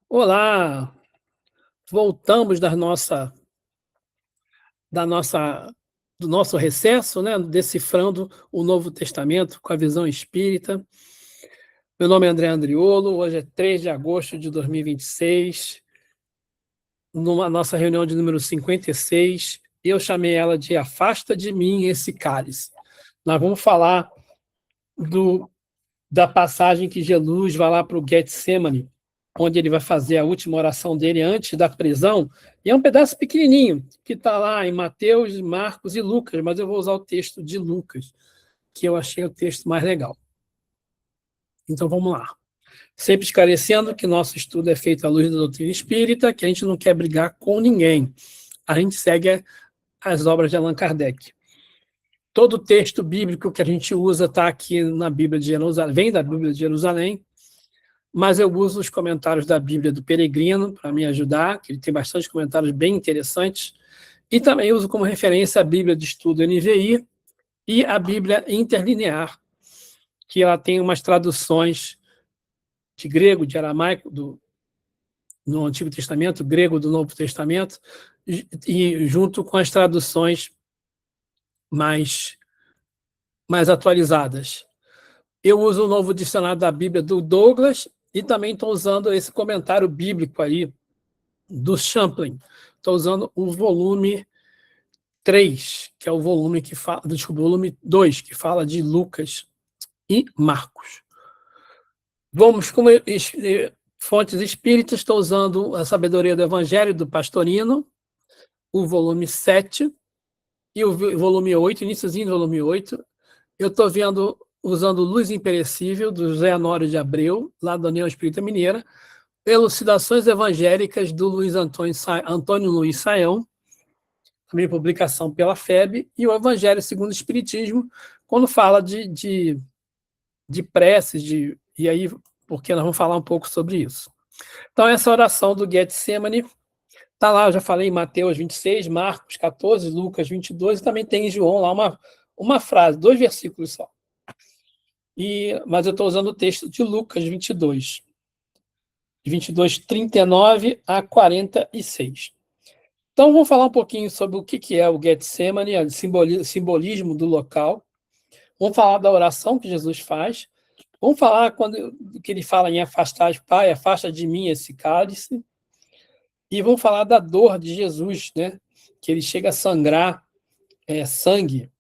Olá, voltamos da nossa, do nosso recesso, né, decifrando o Novo Testamento com a visão espírita. Meu nome é André Andriolo, hoje é 3 de agosto de 2026, numa nossa reunião de número 56, eu chamei ela de Afasta de mim esse cálice. Nós vamos falar da passagem que Jesus vai lá para o Getsemane, onde ele vai fazer a última oração dele antes da prisão, e é um pedaço pequenininho, que está lá em Mateus, Marcos e Lucas, mas eu vou usar o texto de Lucas, que eu achei o texto mais legal. Então vamos lá. Sempre esclarecendo que nosso estudo é feito à luz da doutrina espírita, que a gente não quer brigar com ninguém. A gente segue as obras de Allan Kardec. Todo o texto bíblico que a gente usa está aqui na Bíblia de Jerusalém, vem da Bíblia de Jerusalém, mas eu uso os comentários da Bíblia do Peregrino para me ajudar, que ele tem bastante comentários bem interessantes, e também uso como referência a Bíblia de Estudo NVI e a Bíblia Interlinear, que ela tem umas traduções de grego, de aramaico, no Antigo Testamento, grego do Novo Testamento, e junto com as traduções mais atualizadas. Eu uso o novo dicionário da Bíblia do Douglas e também estou usando esse comentário bíblico aí do Champlin. Estou usando o volume 3, que é o volume que fala, desculpa, o volume 2, que fala de Lucas e Marcos. Vamos, como fontes espíritas, estou usando a Sabedoria do Evangelho do Pastorino, o volume 7 e o volume 8, iníciozinho do volume 8. Eu estou usando Luz Imperecível, do José Honório de Abreu, lá da União Espírita Mineira, Elucidações Evangélicas, do Antônio Luiz Saião, também publicação pela FEB, e o Evangelho segundo o Espiritismo, quando fala de preces, e aí, porque nós vamos falar um pouco sobre isso. Então, essa oração do Getsemane está lá, eu já falei em Mateus 26, Marcos 14, Lucas 22, e também tem em João lá uma frase, 2 versículos só. Mas eu estou usando o texto de Lucas 22, de 22, 39 a 46. Então, vamos falar um pouquinho sobre o que é o Getsemane, o simbolismo do local. Vamos falar da oração que Jesus faz. Vamos falar que ele fala em afastar, Pai, afasta de mim esse cálice. E vamos falar da dor de Jesus, né? Que ele chega a sangrar sangue,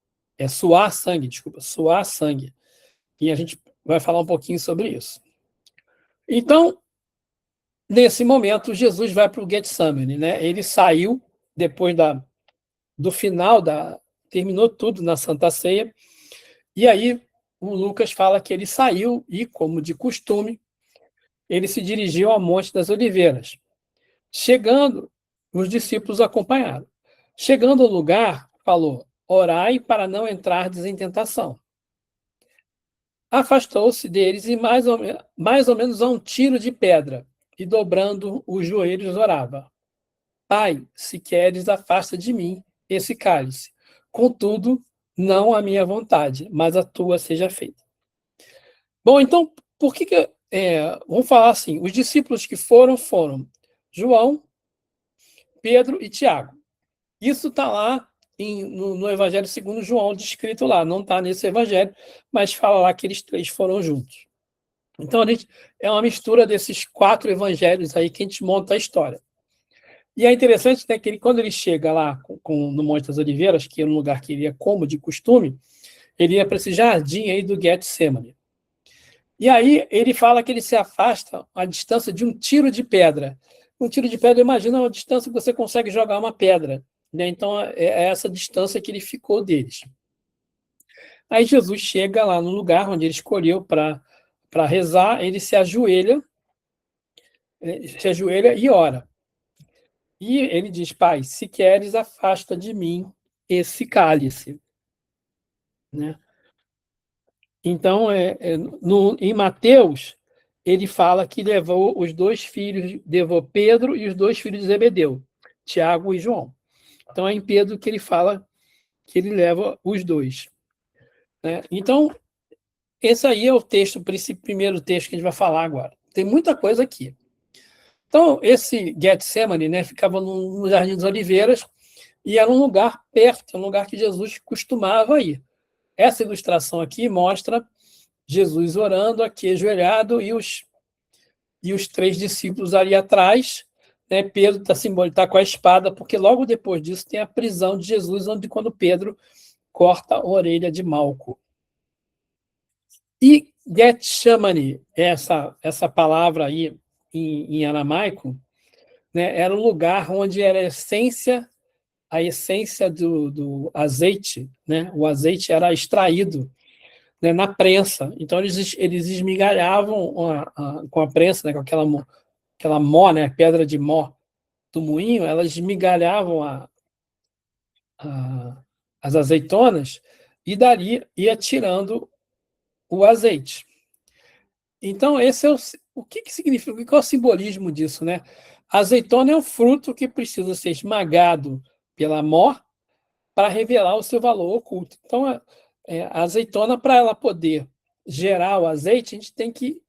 suar sangue. E a gente vai falar um pouquinho sobre isso. Então, nesse momento, Jesus vai para o Getsemane, né? Ele saiu depois do final terminou tudo na Santa Ceia. E aí o Lucas fala que ele saiu e, como de costume, ele se dirigiu ao Monte das Oliveiras. Chegando, os discípulos acompanharam. Chegando ao lugar, falou: orai para não entrardes em tentação. Afastou-se deles e mais ou menos a um tiro de pedra, e dobrando os joelhos orava: Pai, se queres, afasta de mim esse cálice. Contudo, não a minha vontade, mas a tua seja feita. Bom, então, por que vamos falar assim, os discípulos que foram João, Pedro e Tiago. Isso está lá no Evangelho segundo João, descrito lá. Não está nesse Evangelho, mas fala lá que eles 3 foram juntos. Então, é uma mistura desses 4 evangelhos aí que a gente monta a história. E é interessante, né, que quando ele chega lá no Monte das Oliveiras, que é um lugar que ele ia como de costume, ele ia para esse jardim aí do Getsemane. E aí ele fala que ele se afasta a distância de um tiro de pedra. Um tiro de pedra, imagina a distância que você consegue jogar uma pedra, né? Então, é essa distância que ele ficou deles. Aí Jesus chega lá no lugar onde ele escolheu para rezar, ele se ajoelha e ora. E ele diz: Pai, se queres, afasta de mim esse cálice. Né? Então, em Mateus, ele fala que levou Pedro e os 2 filhos de Zebedeu, Tiago e João. Então, é em Pedro que ele fala que ele leva os 2. Né? Então, esse aí é o primeiro texto que a gente vai falar agora. Tem muita coisa aqui. Então, esse Getsemane, né, ficava no Jardim das Oliveiras e era um lugar perto, um lugar que Jesus costumava ir. Essa ilustração aqui mostra Jesus orando aqui ajoelhado e os três discípulos ali atrás, né? Pedro tá com a espada, porque logo depois disso tem a prisão de Jesus, onde quando Pedro corta a orelha de Malco. E Getsemane, essa palavra aí em aramaico, né, era um lugar onde era a essência do azeite, né? O azeite era extraído, né, na prensa. Então eles esmigalhavam com a prensa, né, com aquela mó, né, pedra de mó do moinho, elas esmigalhavam a, as azeitonas e dali ia tirando o azeite. Então, esse é o que significa, qual é o simbolismo disso, né? A azeitona é um fruto que precisa ser esmagado pela mó para revelar o seu valor oculto. Então, a azeitona, para ela poder gerar o azeite, a gente tem que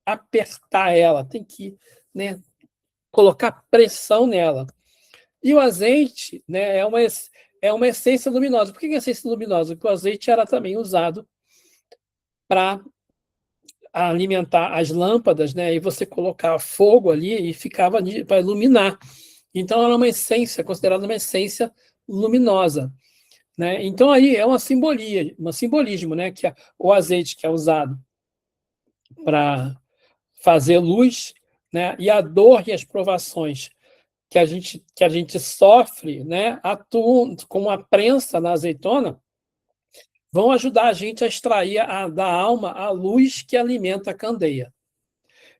apertar ela, tem que, né, colocar pressão nela. E o azeite, né, é uma essência luminosa. Por que é essência luminosa? Porque o azeite era também usado para alimentar as lâmpadas, né? E você colocar fogo ali e ficava para iluminar. Então, era uma essência, considerada uma essência luminosa, né? Então, aí é uma simbolia, um simbolismo, né? Que o azeite que é usado para fazer luz, né? E a dor e as provações que a gente sofre, né? Atuam como a prensa na azeitona, vão ajudar a gente a extrair da alma a luz que alimenta a candeia.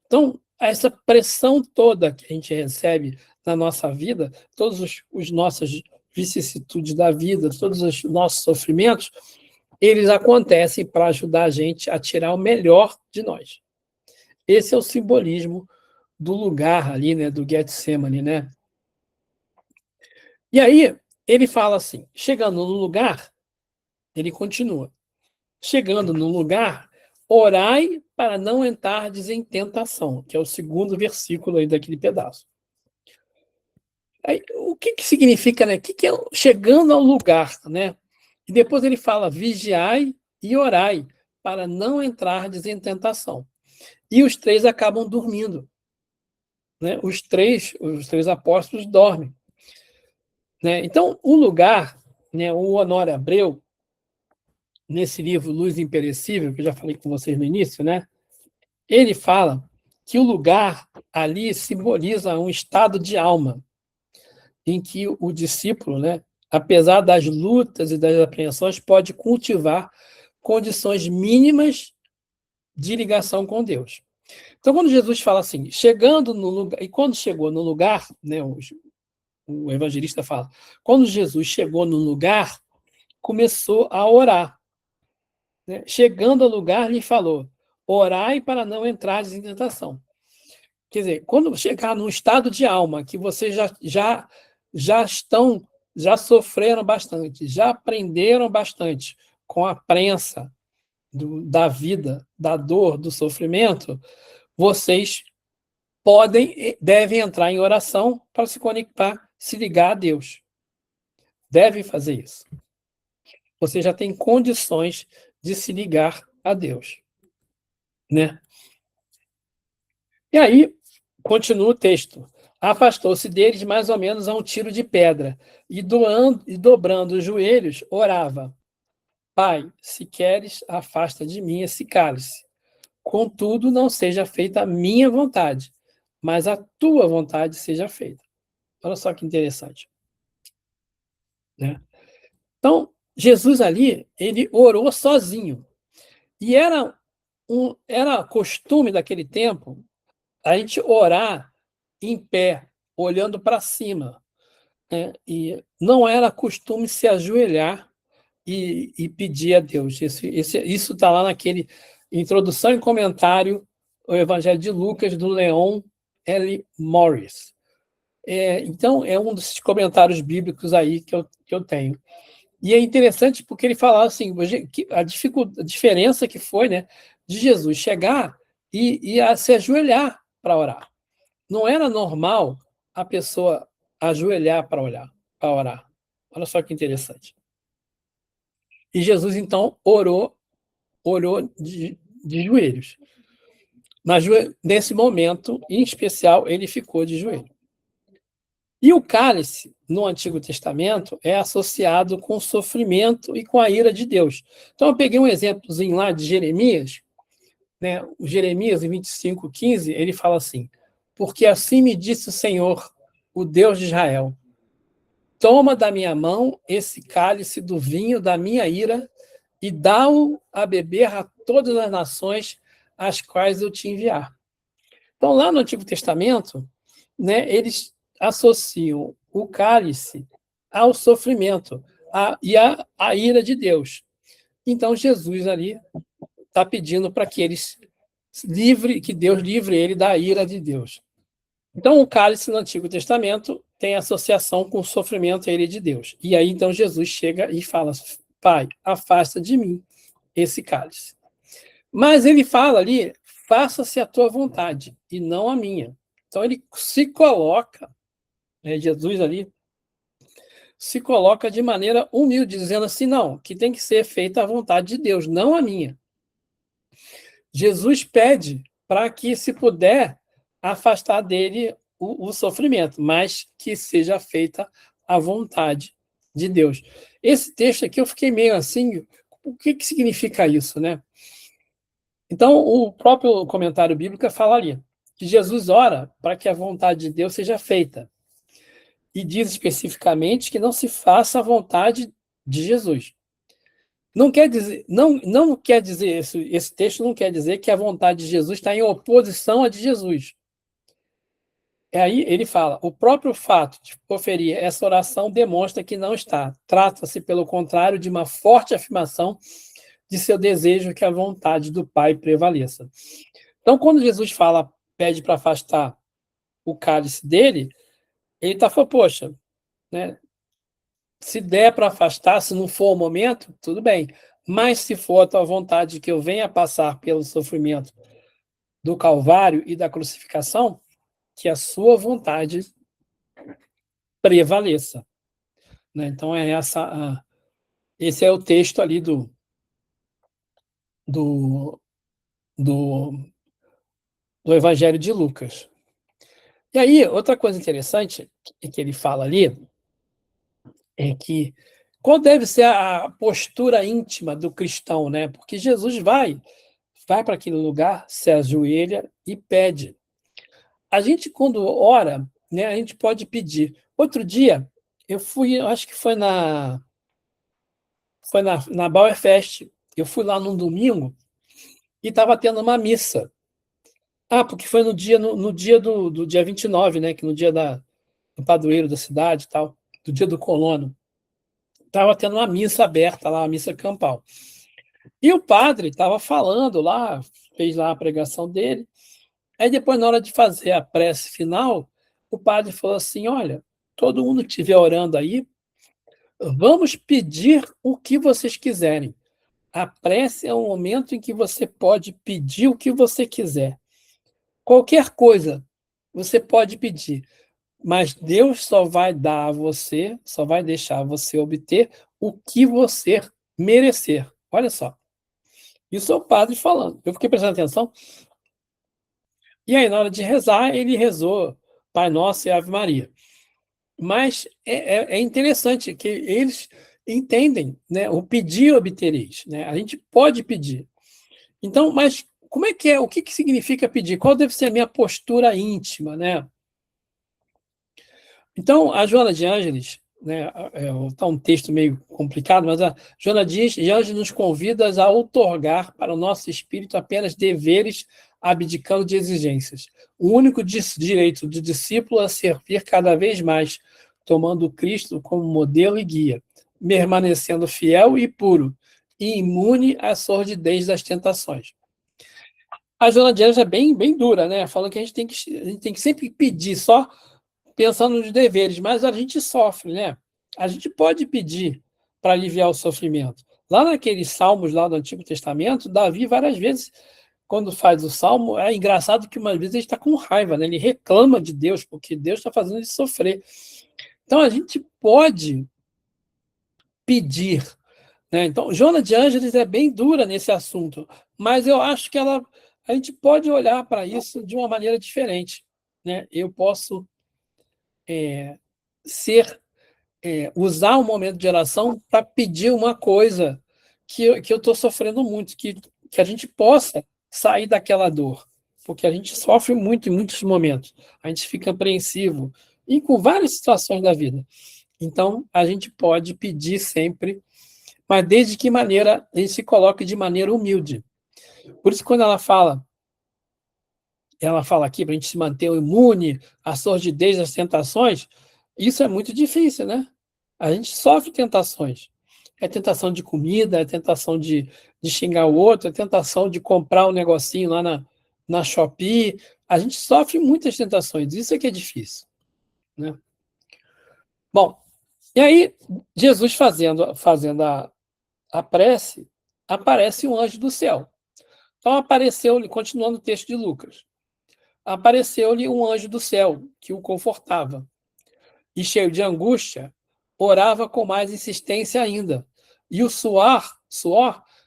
Então, essa pressão toda que a gente recebe na nossa vida, todos os nossas vicissitudes da vida, todos os nossos sofrimentos, eles acontecem para ajudar a gente a tirar o melhor de nós. Esse é o simbolismo do lugar ali, né, do Getsemane, né? E aí ele fala assim, chegando no lugar, ele continua, chegando no lugar, orai para não entrardes em tentação, que é o segundo versículo aí daquele pedaço. Aí, o que significa, né? O que é chegando ao lugar, né? E depois ele fala, vigiai e orai para não entrardes em tentação. E os três acabam dormindo, né? Os três apóstolos dormem, né? Então, o lugar, né? O Honório Abreu, nesse livro Luz Imperecível, que eu já falei com vocês no início, né? Ele fala que o lugar ali simboliza um estado de alma, em que o discípulo, né, apesar das lutas e das apreensões, pode cultivar condições mínimas de ligação com Deus. Então, quando Jesus fala assim, chegando no lugar, e quando chegou no lugar, né, o evangelista fala, quando Jesus chegou no lugar, começou a orar. Né? Chegando ao lugar, lhe falou, orai para não entrar em tentação. Quer dizer, quando chegar num estado de alma que vocês já sofreram bastante, já aprenderam bastante com a prensa da vida, da dor, do sofrimento, vocês devem entrar em oração para se conectar, se ligar a Deus. Devem fazer isso. Você já tem condições de se ligar a Deus, né? E aí, continua o texto. Afastou-se deles mais ou menos a um tiro de pedra, e dobrando os joelhos, orava. Pai, se queres, afasta de mim esse cálice. Contudo, não seja feita a minha vontade, mas a tua vontade seja feita. Olha só que interessante. Né? Então, Jesus ali, ele orou sozinho. E era costume daquele tempo a gente orar em pé, olhando para cima. Né? E não era costume se ajoelhar e pedir a Deus. Isso está lá naquele introdução e comentário ao Evangelho de Lucas, do Leon L. Morris. Então, é um dos comentários bíblicos aí que eu tenho. E é interessante porque ele fala assim, a diferença que foi, né, de Jesus chegar e a se ajoelhar para orar. não era normal a pessoa ajoelhar para orar. Olha só que interessante. E Jesus, então, orou de joelhos. Nesse momento, em especial, ele ficou de joelho. E o cálice, no Antigo Testamento, é associado com o sofrimento e com a ira de Deus. Então, eu peguei um exemplozinho lá de Jeremias, né? O Jeremias, em 25:15, ele fala assim: porque assim me disse o Senhor, o Deus de Israel, toma da minha mão esse cálice do vinho da minha ira e dá-o a beber a todas as nações às quais eu te enviar. Então, lá no Antigo Testamento, né, eles associam o cálice ao sofrimento a ira de Deus. Então, Jesus ali está pedindo para que que Deus livre ele da ira de Deus. Então, o cálice no Antigo Testamento tem associação com o sofrimento e a ira de Deus. E aí, então, Jesus chega e fala: Pai, afasta de mim esse cálice. Mas ele fala ali: faça-se a tua vontade e não a minha. Então, ele se coloca, né, Jesus ali, se coloca de maneira humilde, dizendo assim: não, que tem que ser feita a vontade de Deus, não a minha. Jesus pede para que, se puder, afastar dele o sofrimento, mas que seja feita a vontade de Deus. Esse texto aqui eu fiquei meio assim, o que significa isso, né? Então, o próprio comentário bíblico fala ali que Jesus ora para que a vontade de Deus seja feita. E diz especificamente que não se faça a vontade de Jesus. Não quer dizer, não quer dizer esse texto não quer dizer que a vontade de Jesus está em oposição à de Jesus. Aí ele fala: o próprio fato de proferir essa oração demonstra que não está. Trata-se, pelo contrário, de uma forte afirmação de seu desejo que a vontade do Pai prevaleça. Então, quando Jesus pede para afastar o cálice dele, ele está falando: poxa, né? Se der para afastar, se não for o momento, tudo bem. Mas se for a tua vontade que eu venha passar pelo sofrimento do Calvário e da crucificação, que a sua vontade prevaleça. Né? Então, esse é o texto ali do, do, do Evangelho de Lucas. E aí, outra coisa interessante que ele fala ali é que qual deve ser a postura íntima do cristão, né? Porque Jesus vai para aquele lugar, se ajoelha e pede. A gente, quando ora, né, a gente pode pedir. Outro dia, eu fui, acho que foi na Bauer Fest. Eu fui lá num domingo e estava tendo uma missa. Porque foi no dia do dia 29, né, que no dia do padroeiro da cidade e tal, do dia do colono. Estava tendo uma missa aberta lá, uma missa campal. E o padre estava falando lá, fez lá a pregação dele. Aí depois, na hora de fazer a prece final, o padre falou assim: olha, todo mundo que estiver orando aí, vamos pedir o que vocês quiserem. A prece é um momento em que você pode pedir o que você quiser. Qualquer coisa você pode pedir, mas Deus só vai dar a você, só vai deixar você obter o que você merecer. Olha só. Isso é o padre falando. Eu fiquei prestando atenção. E aí, na hora de rezar, ele rezou Pai Nosso e Ave Maria. Mas é interessante que eles entendem, né, o pedir obtereis. Né? A gente pode pedir. Então, mas como é que é? O que significa pedir? Qual deve ser a minha postura íntima? Né? Então, a Joana de Ângeles, né, está um texto meio complicado, mas a Joana de Ângeles nos convida a outorgar para o nosso espírito apenas deveres, abdicando de exigências. O único direito do discípulo é servir cada vez mais, tomando Cristo como modelo e guia, permanecendo fiel e puro, e imune à sordidez das tentações. A Joana de Ângeles é bem dura, né? Falando que a gente tem que sempre pedir, só pensando nos deveres, mas a gente sofre, né? A gente pode pedir para aliviar o sofrimento. Lá naqueles salmos lá do Antigo Testamento, Davi várias vezes quando faz o salmo, é engraçado que uma vez ele está com raiva, né? Ele reclama de Deus, porque Deus está fazendo ele sofrer. Então a gente pode pedir, né? Então, Joana de Ângeles é bem dura nesse assunto, mas eu acho que a gente pode olhar para isso de uma maneira diferente, né? Eu posso ser usar o momento de oração para pedir uma coisa que eu estou sofrendo muito, que a gente possa sair daquela dor, porque a gente sofre muito em muitos momentos, a gente fica apreensivo, e com várias situações da vida. Então, a gente pode pedir sempre, mas desde que maneira ele se coloque de maneira humilde. Por isso, quando ela fala aqui para a gente se manter imune à sordidez das tentações, isso é muito difícil, né? A gente sofre tentações. É tentação de comida, é tentação de xingar o outro, é tentação de comprar um negocinho lá na Shopee. A gente sofre muitas tentações, isso é que é difícil, né? Bom, e aí, Jesus fazendo a prece, aparece um anjo do céu. Então apareceu-lhe, continuando o texto de Lucas, apareceu-lhe um anjo do céu que o confortava. E cheio de angústia, orava com mais insistência ainda. E o suor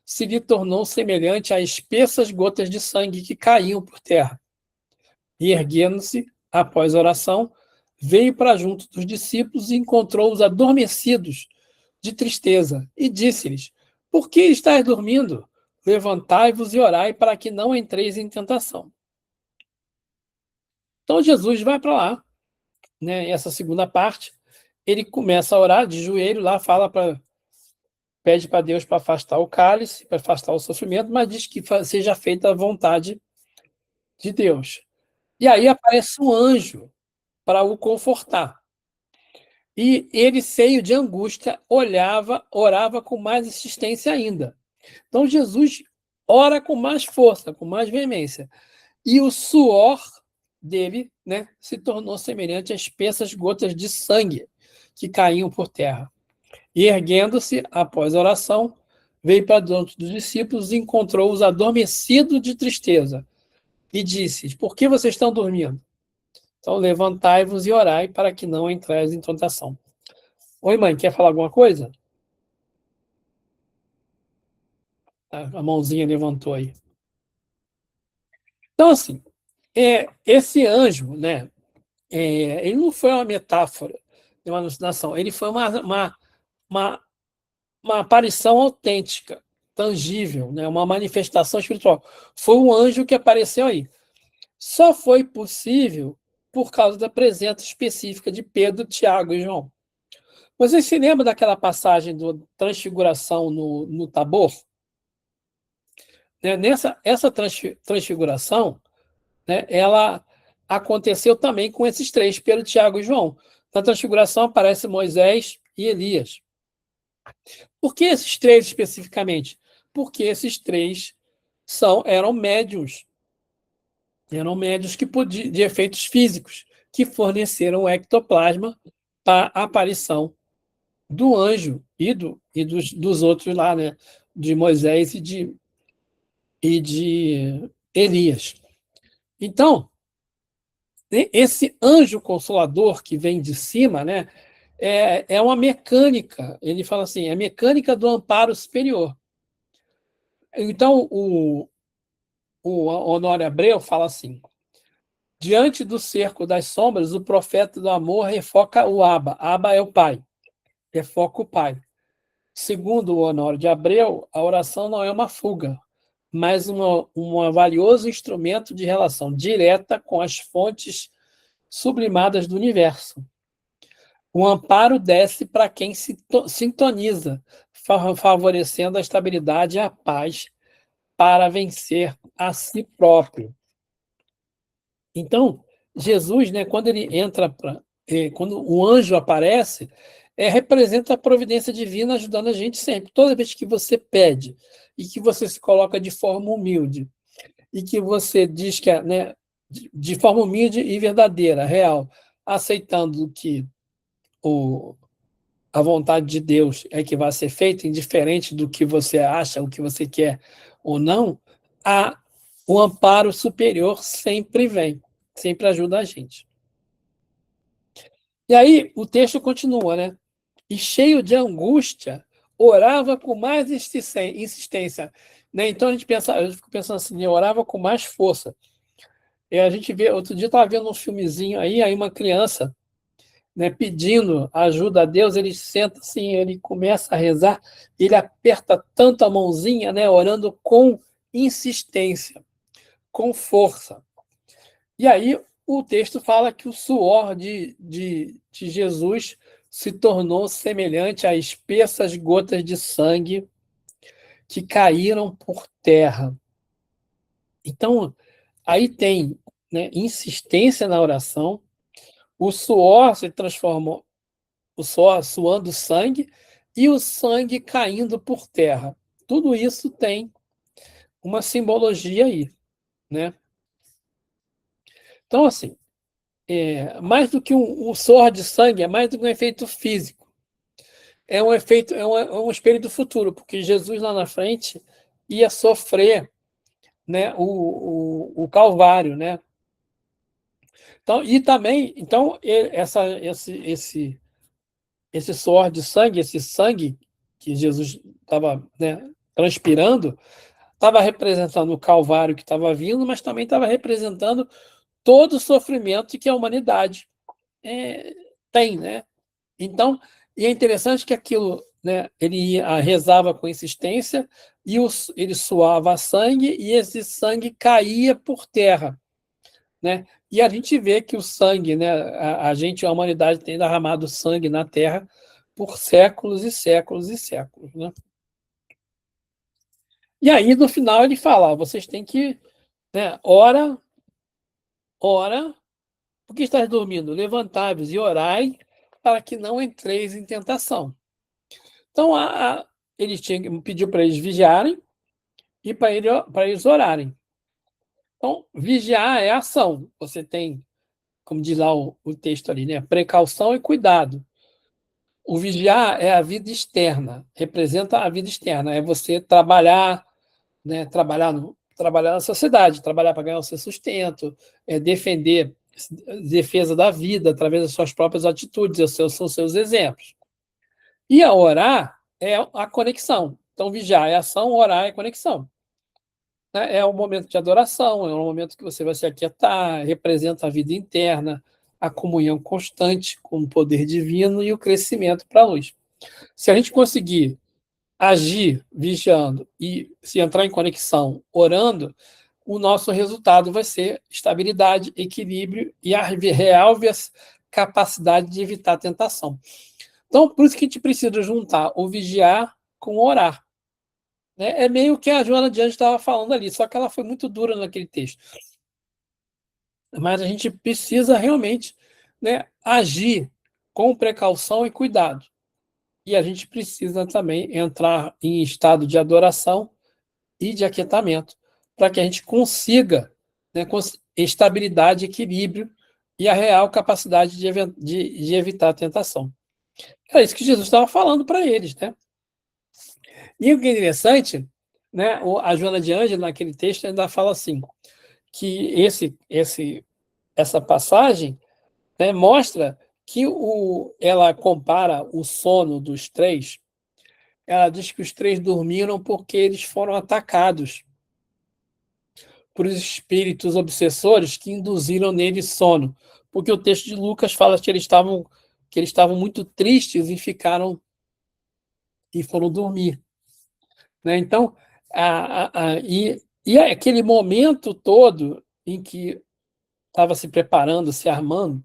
se lhe tornou semelhante a espessas gotas de sangue que caíam por terra. E erguendo-se, após a oração, veio para junto dos discípulos e encontrou-os adormecidos de tristeza, e disse-lhes: Por que estáis dormindo? Levantai-vos e orai para que não entreis em tentação. Então Jesus vai para lá, né? Essa segunda parte, ele começa a orar de joelho lá, pede para Deus para afastar o cálice, para afastar o sofrimento, mas diz que seja feita a vontade de Deus. E aí aparece um anjo para o confortar. E ele, cheio de angústia, orava com mais insistência ainda. Então Jesus ora com mais força, com mais veemência. E o suor dele, né, se tornou semelhante a espessas gotas de sangue que caíam por terra. E erguendo-se, após a oração, veio para diante dos discípulos e encontrou-os adormecidos de tristeza. E disse: Por que vocês estão dormindo? Então levantai-vos e orai para que não entreis em tentação. Oi, mãe, quer falar alguma coisa? A mãozinha levantou aí. Então, assim, esse anjo, né, ele não foi uma metáfora de uma alucinação, ele foi uma, uma aparição autêntica, tangível, né, uma manifestação espiritual. Foi um anjo que apareceu aí. Só foi possível por causa da presença específica de Pedro, Tiago e João. Você se lembra daquela passagem da transfiguração no Tabor? Essa transfiguração, né, ela aconteceu também com esses três, Pedro, Tiago e João. Na transfiguração aparece Moisés e Elias. Por que esses três especificamente? Porque esses três eram médiuns que de efeitos físicos, que forneceram o ectoplasma para a aparição do anjo dos outros lá, né? De Moisés e de Elias. Então, esse anjo consolador que vem de cima, né, é uma mecânica, ele fala assim, é mecânica do amparo superior. Então, o Honório Abreu fala assim, diante do cerco das sombras, o profeta do amor refoca o Abba. Abba é o Pai, refoca o Pai. Segundo o Honório de Abreu, a oração não é uma fuga, mas um valioso instrumento de relação direta com as fontes sublimadas do universo. O amparo desce para quem se sintoniza, favorecendo a estabilidade e a paz para vencer a si próprio. Então, Jesus, né, quando ele entra, quando o anjo aparece, representa a providência divina ajudando a gente sempre. Toda vez que você pede e que você se coloca de forma humilde e que você diz que né, de forma humilde e verdadeira, real, aceitando que a vontade de Deus é que vai ser feita, indiferente do que você acha, o que você quer ou não, a o amparo superior sempre vem, sempre ajuda a gente. E aí o texto continua, né? E cheio de angústia, orava com mais insistência. Né? Então eu fico pensando assim, eu orava com mais força. E a gente vê, outro dia eu estava vendo um filmezinho aí uma criança, né, pedindo ajuda a Deus, ele senta assim, ele começa a rezar, ele aperta tanto a mãozinha, né, orando com insistência, com força. E aí o texto fala que o suor de Jesus se tornou semelhante a espessas gotas de sangue que caíram por terra. Então, aí tem, né, insistência na oração, o suor se transformou, o suor suando sangue e o sangue caindo por terra. Tudo isso tem uma simbologia aí, né? Então, assim, mais do que um suor de sangue, é mais do que um efeito físico. É um efeito, é um espelho do futuro, porque Jesus lá na frente ia sofrer, né, o Calvário, né? Então, e também, então, esse suor de sangue, esse sangue que Jesus estava, né, transpirando, estava representando o Calvário que estava vindo, mas também estava representando todo o sofrimento que a humanidade é, tem, né? Então, e é interessante que aquilo, né, rezava com insistência e ele suava sangue e esse sangue caía por terra, né? E a gente vê que o sangue, né, a humanidade tem derramado sangue na terra por séculos e séculos e séculos, né? E aí, no final, ele fala: vocês têm que, né, ora, porque estás dormindo, levantai-vos e orai para que não entreis em tentação. Então, ele pediu para eles vigiarem e para eles orarem. Então, vigiar é ação. Você tem, como diz lá o texto ali, né, precaução e cuidado. O vigiar é a vida externa, representa a vida externa, é você trabalhar, né, trabalhar na sociedade, trabalhar para ganhar o seu sustento, defender defesa da vida através das suas próprias atitudes, são seus exemplos. E a orar é a conexão. Então, vigiar é ação, orar é conexão. Né? É um momento de adoração, é um momento que você vai se aquietar, representa a vida interna, a comunhão constante com o poder divino e o crescimento para a luz. Se a gente conseguir agir vigiando e se entrar em conexão orando, o nosso resultado vai ser estabilidade, equilíbrio e a real capacidade de evitar a tentação. Então, por isso que a gente precisa juntar o vigiar com o orar. Né? É meio que a Joana de Anjos estava falando ali, só que ela foi muito dura naquele texto. Mas a gente precisa realmente, né, agir com precaução e cuidado. E a gente precisa também entrar em estado de adoração e de aquietamento, para que a gente consiga, né, estabilidade, equilíbrio e a real capacidade de evitar a tentação. É isso que Jesus estava falando para eles, né? E o que é interessante, né, a Joana de Ângelo, naquele texto, ainda fala assim, que essa passagem, né, mostra que ela compara o sono dos três, ela diz que os três dormiram porque eles foram atacados por espíritos obsessores que induziram neles sono. Porque o texto de Lucas fala que eles estavam muito tristes e foram dormir. Né? Então, e aquele momento todo em que estava se preparando, se armando,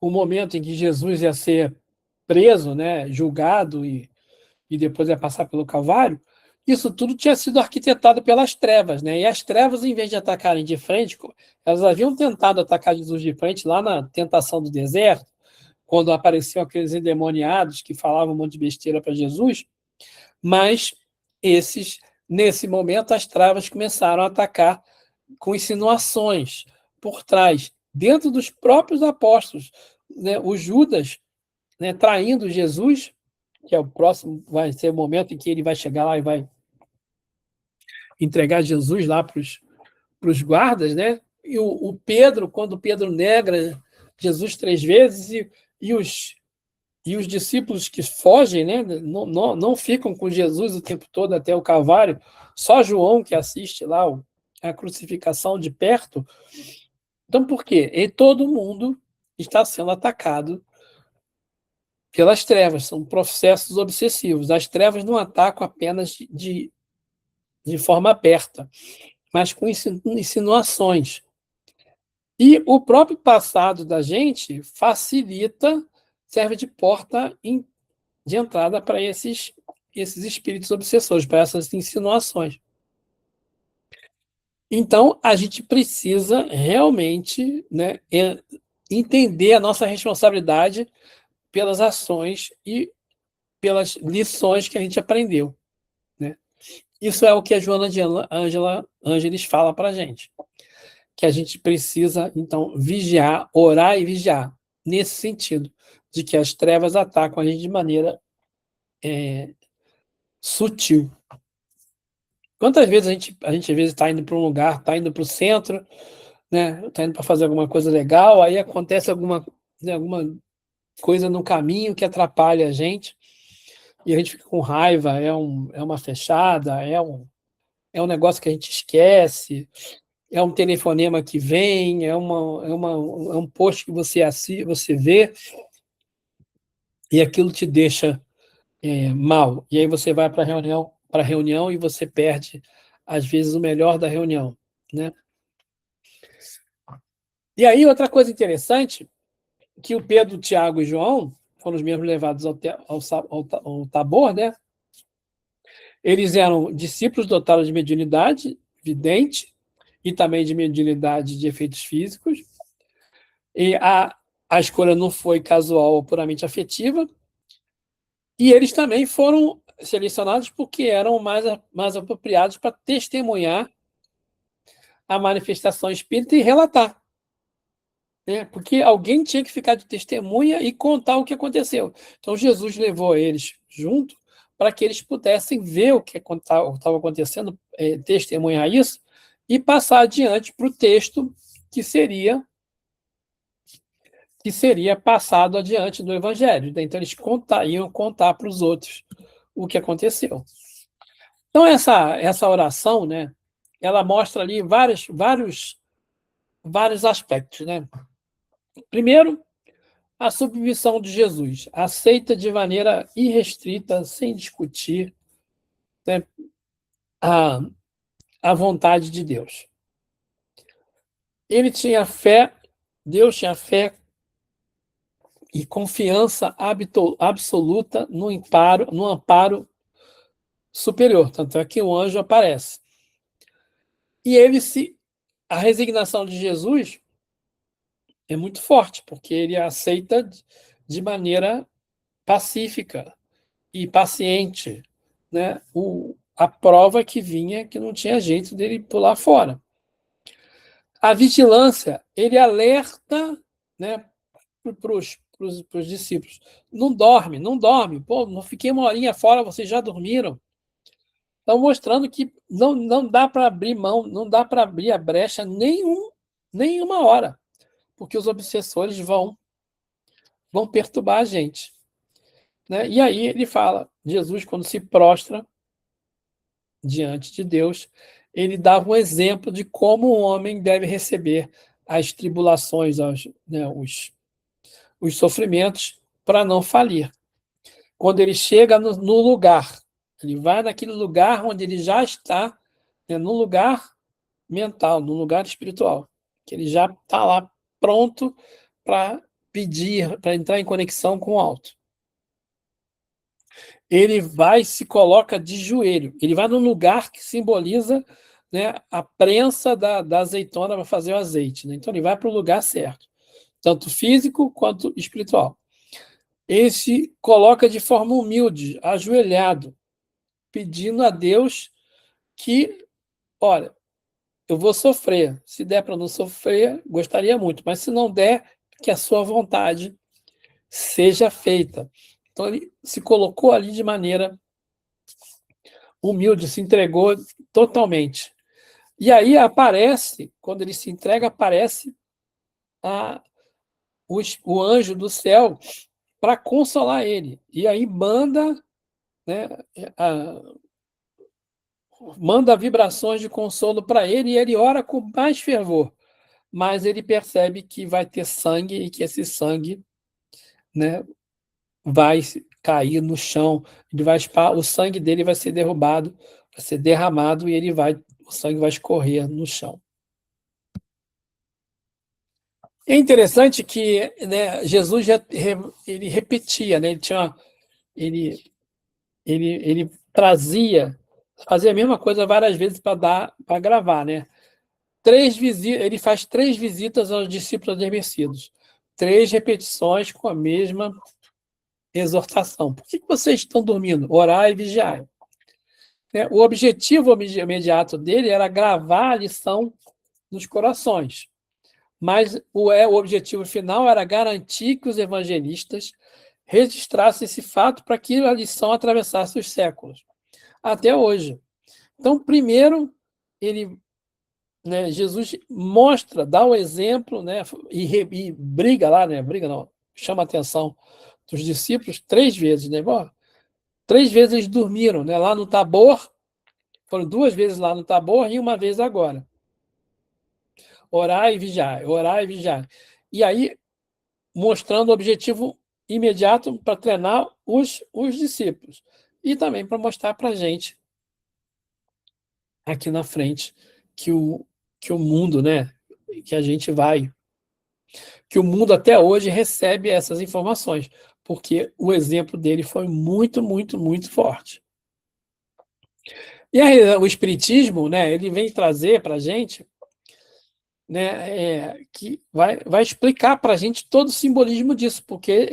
o momento em que Jesus ia ser preso, né, julgado e depois ia passar pelo Calvário, isso tudo tinha sido arquitetado pelas trevas, né? E as trevas, em vez de atacarem de frente, elas haviam tentado atacar Jesus de frente lá na tentação do deserto, quando apareciam aqueles endemoniados que falavam um monte de besteira para Jesus, mas nesse momento, as trevas começaram a atacar com insinuações por trás, dentro dos próprios apóstolos, né? O Judas, né, traindo Jesus, que é o próximo, vai ser o momento em que ele vai chegar lá e vai entregar Jesus lá para os guardas, né? E o Pedro, quando Pedro nega Jesus 3 vezes, e os discípulos que fogem, né? Não ficam com Jesus o tempo todo até o Calvário, só João que assiste lá a crucificação de perto. Então, por quê? E todo mundo está sendo atacado pelas trevas, são processos obsessivos. As trevas não atacam apenas de forma aberta, mas com insinuações. E o próprio passado da gente facilita, serve de porta de entrada para esses espíritos obsessores, para essas insinuações. Então, a gente precisa realmente, né, entender a nossa responsabilidade pelas ações e pelas lições que a gente aprendeu, né? Isso é o que a Joana de Ângeles fala para a gente, que a gente precisa, então, vigiar, orar e vigiar, nesse sentido, de que as trevas atacam a gente de maneira sutil. Quantas vezes a gente às vezes está indo para um lugar, está indo para o centro, né? Está indo para fazer alguma coisa legal, aí acontece alguma coisa no caminho que atrapalha a gente, e a gente fica com raiva, é uma fechada, é um negócio que a gente esquece, é um telefonema que vem, é um post que você vê, e aquilo te deixa mal. E aí você vai para a reunião e você perde, às vezes, o melhor da reunião, né? E aí, outra coisa interessante, que o Pedro, Tiago e João foram os mesmos levados ao Tabor, né? Eles eram discípulos dotados de mediunidade, vidente, e também de mediunidade de efeitos físicos. E a escolha não foi casual ou puramente afetiva. E eles também foram selecionados porque eram mais apropriados para testemunhar a manifestação espírita e relatar, né? Porque alguém tinha que ficar de testemunha e contar o que aconteceu. Então, Jesus levou eles junto para que eles pudessem ver o que estava acontecendo, testemunhar isso e passar adiante para o texto que seria passado adiante do Evangelho. Então, eles iam contar para os outros o que aconteceu. Então, essa oração, né, ela mostra ali vários aspectos, né? Primeiro, a submissão de Jesus, aceita de maneira irrestrita, sem discutir, né, a vontade de Deus. Ele tinha fé, Deus tinha fé e confiança absoluta no amparo superior, tanto é que o anjo aparece. E a resignação de Jesus é muito forte, porque ele aceita de maneira pacífica e paciente, né? A prova que vinha que não tinha jeito dele pular fora. A vigilância, ele alerta, né, para os discípulos. Não dorme. Pô, não fiquei uma horinha fora, vocês já dormiram. Estão mostrando que não dá para abrir mão, não dá para abrir a brecha nenhuma hora, porque os obsessores vão perturbar a gente, né? E aí ele fala, Jesus, quando se prostra diante de Deus, ele dava um exemplo de como o homem deve receber as tribulações, os sofrimentos, para não falir. Quando ele chega no lugar, ele vai naquele lugar onde ele já está, né, no lugar mental, no lugar espiritual, que ele já está lá pronto para pedir, para entrar em conexão com o alto. Ele se coloca de joelho, ele vai num lugar que simboliza, né, a prensa da azeitona para fazer o azeite, né? Então ele vai para o lugar certo, tanto físico quanto espiritual. Ele se coloca de forma humilde, ajoelhado, pedindo a Deus que, olha, eu vou sofrer. Se der para não sofrer, gostaria muito, mas se não der, que a sua vontade seja feita. Então ele se colocou ali de maneira humilde, se entregou totalmente. E aí aparece, quando ele se entrega, aparece o anjo do céu para consolar ele. E aí né, manda vibrações de consolo para ele e ele ora com mais fervor. Mas ele percebe que vai ter sangue e que esse sangue, né, vai cair no chão, o sangue dele vai ser derrubado, vai ser derramado e o sangue vai escorrer no chão. É interessante que, né, Jesus ele repetia, né, ele, ele fazia a mesma coisa várias vezes para gravar, né? Ele faz 3 visitas aos discípulos adormecidos, 3 repetições com a mesma exortação. Por que vocês estão dormindo? Orar e vigiar. Né? O objetivo imediato dele era gravar a lição nos corações, mas o objetivo final era garantir que os evangelistas registrassem esse fato para que a lição atravessasse os séculos, até hoje. Então, primeiro, Jesus dá o exemplo, né, e briga lá, né, briga não, chama a atenção dos discípulos 3 vezes, né? Bom, 3 vezes eles dormiram, né, lá no Tabor, foram 2 vezes lá no Tabor e uma vez agora. Orar e vigiar, orar e vigiar. E aí, mostrando o objetivo imediato para treinar os discípulos. E também para mostrar para a gente, aqui na frente, que o mundo, né, que a gente que o mundo até hoje recebe essas informações, porque o exemplo dele foi muito, muito, muito forte. E aí, o Espiritismo, né, ele vem trazer para a gente, né, que vai explicar para a gente todo o simbolismo disso, porque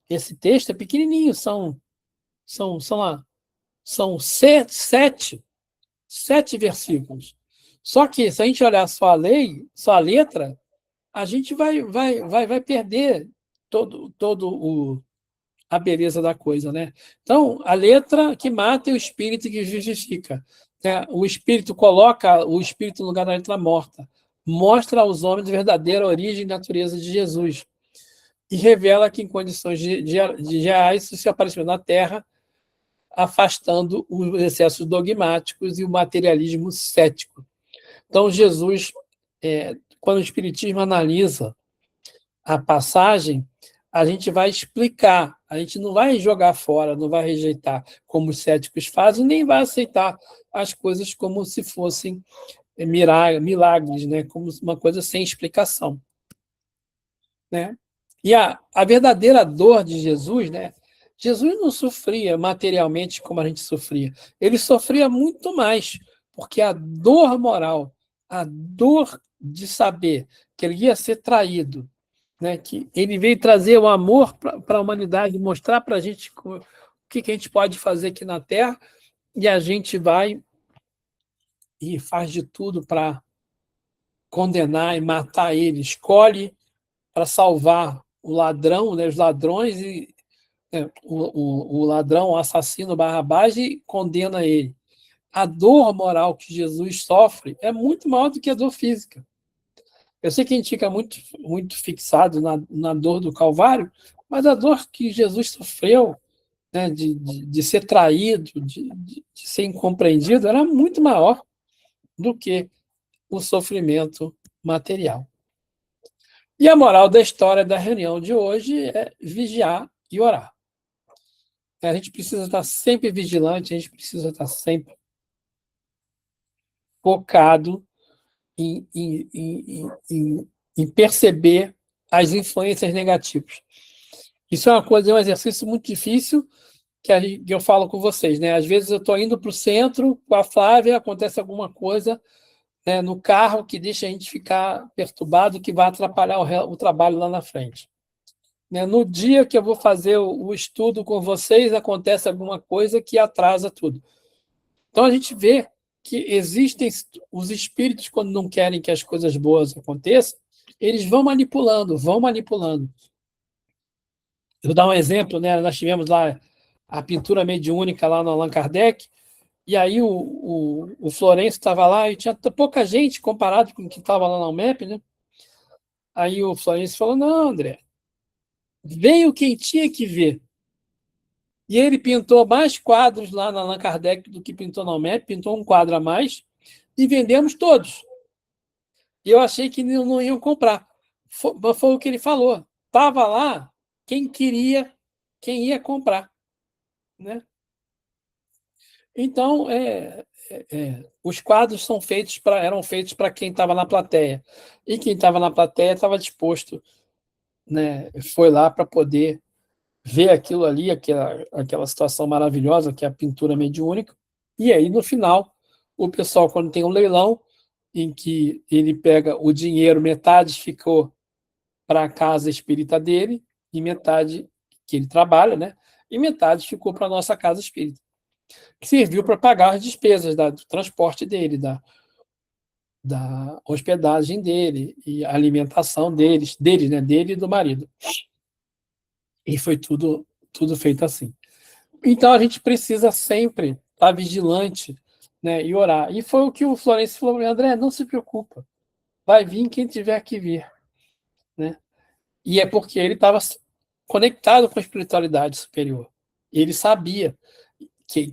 esse texto é pequenininho, são lá, são 7 versículos. Só que, se a gente olhar só a letra, a gente vai perder a beleza da coisa, né? Então, a letra que mata e o espírito que justifica. Né? O espírito coloca o espírito no lugar da letra morta, mostra aos homens a verdadeira origem e natureza de Jesus e revela que, em condições de reais, isso se apareceu na Terra, afastando os excessos dogmáticos e o materialismo cético. Então, Jesus, quando o Espiritismo analisa a passagem, a gente vai explicar, a gente não vai jogar fora, não vai rejeitar como os céticos fazem, nem vai aceitar as coisas como se fossem milagres, né? Como uma coisa sem explicação. Né? E a verdadeira dor de Jesus, né? Jesus não sofria materialmente como a gente sofria, ele sofria muito mais, porque a dor moral, a dor de saber que ele ia ser traído, né? Que ele veio trazer o amor para a humanidade, mostrar para a gente o que a gente pode fazer aqui na Terra, e a gente vai e faz de tudo para condenar e matar ele, escolhe para salvar o ladrão, né, os ladrões, e o ladrão, o assassino Barrabás, e condena ele. A dor moral que Jesus sofre é muito maior do que a dor física. Eu sei que a gente fica muito, muito fixado na dor do Calvário, mas a dor que Jesus sofreu, né, de ser traído, de ser incompreendido, era muito maior do que o sofrimento material. E a moral da história da reunião de hoje é vigiar e orar. A gente precisa estar sempre vigilante, a gente precisa estar sempre focado em perceber as influências negativas. Isso é um exercício muito difícil que eu falo com vocês, né? Às vezes eu estou indo para o centro com a Flávia, acontece alguma coisa, né, no carro que deixa a gente ficar perturbado, que vai atrapalhar o trabalho lá na frente. Né? No dia que eu vou fazer o estudo com vocês, acontece alguma coisa que atrasa tudo. Então a gente vê que existem os espíritos, quando não querem que as coisas boas aconteçam, eles vão manipulando, vão manipulando. Eu vou dar um exemplo, né? Nós tivemos lá a pintura mediúnica lá no Allan Kardec, E aí o Florencio estava lá e tinha pouca gente comparado com o que estava lá na UMEP, né? Aí o Florencio falou, não, André, veio quem tinha que ver. E ele pintou mais quadros lá na Allan Kardec do que pintou na UMEP, pintou um quadro a mais, e vendemos todos. E eu achei que não iam comprar. Foi o que ele falou. Estava lá quem queria, quem ia comprar. Né? Então, os quadros eram feitos para quem estava na plateia. E quem estava na plateia estava disposto, né, foi lá para poder ver aquilo ali, aquela situação maravilhosa que é a pintura mediúnica. E aí, no final, o pessoal, quando tem um leilão, em que ele pega o dinheiro, metade ficou para a casa espírita dele, e metade que ele trabalha, né? E metade ficou para a nossa casa espírita, que serviu para pagar as despesas do transporte dele, da hospedagem dele e a alimentação deles, né? Dele e do marido. E foi tudo feito assim. Então a gente precisa sempre estar vigilante, né, e orar. E foi o que o Florencio falou: André, não se preocupa, vai vir quem tiver que vir. Né? E é porque ele estava conectado com a espiritualidade superior. Ele sabia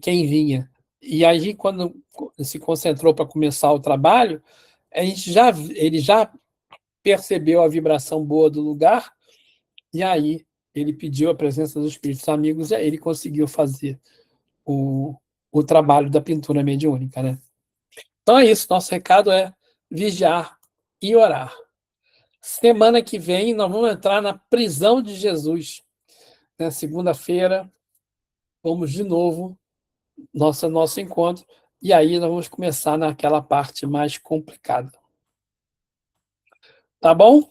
quem vinha. E aí, quando se concentrou para começar o trabalho, ele já percebeu a vibração boa do lugar, e aí ele pediu a presença dos espíritos amigos, e aí ele conseguiu fazer o trabalho da pintura mediúnica. Né? Então é isso, nosso recado é vigiar e orar. Semana que vem nós vamos entrar na prisão de Jesus. Na segunda-feira, vamos de novo nosso encontro, e aí nós vamos começar naquela parte mais complicada. Tá bom?